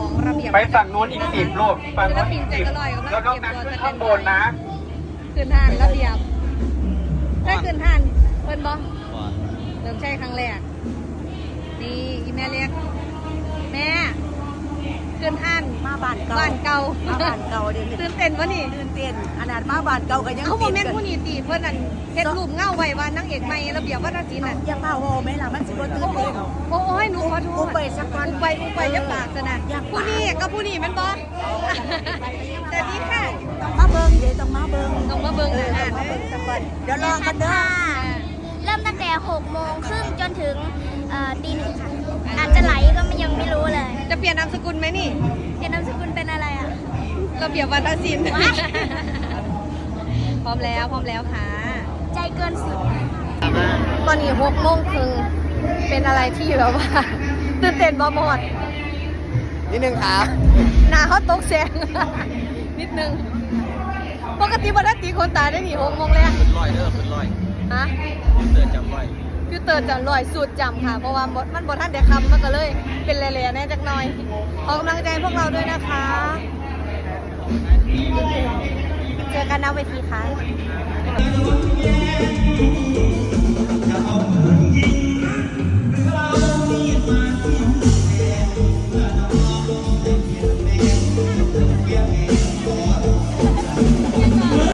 ของระเบียบไปฝั่งนู้นอีก10 ลูกฝั่งนู้นอีก10แล้วก็นั่งขึ้นข้างบนนะขึ้นทานระเบียบได้ขึ้นทานเพิ่นบ่เริ่มใช้ครั้งแรกนี่อีแม่เล็กแม่ขึ้นทานมาบ้านเก่าบ้านเก่าเดี๋ยวตื่นเต้นวะนี่ตื่นเต้นขนาดมาบ้านเก่าก็ยังเขาบอกแม่ผู้นี้ตีเพื่อนนั่นเฮ็ดรูปเงาไว้ว่านางเอกใหม่ระเบียบวัฒนศิลป์น่ะอย่าเฝ้าโฮแม่ล่ะมันสิบ่ตื่นเต้นโอ้ยหนูขอโทษไปสักวันไปยับปากซะนะผู้นี้ก็ผู้นี้แม่นบ่แต่ดีค่ะ ต้องมาเบิ่งเดี๋ยวต้องมาเบิ่ง ต้องมาเบิ่งนะ มาเบิ่งสักวันเดี๋ยวรอกันเด้อเริ่มตั้งแต่6:30จนถึงตี 1ค่ะอาจจะไหลก็ยังไม่รู้เลยจะเปลี่ยนนามสกุลไหมนี่เปลี่ยนนามสกุลเป็นอะไรอ่ะระเบียบวัฒนศิลป์พร้อมแล้วค่ะใจเกินสิบตอนนี้6:30เป็นอะไรที่แบบว่าตื่นเต้นบ่หมดนิดนึงค่ะหน้าเขาตกแสงนิดนึงปกติบ่ได้ตีคนตายได้นี่6:00แล้วเป็นร้อยฮะเตือนจำไว้พี่เติร์ดจะลอยสูตรจำค่ะเพราะว่ามันบทท่านเด็กคำมันก็เลยเป็นแหล่ๆแน่จักหน่อยออกกำลังใจพวกเราด้วยนะคะเจอกันหน้าเวทีค่ะ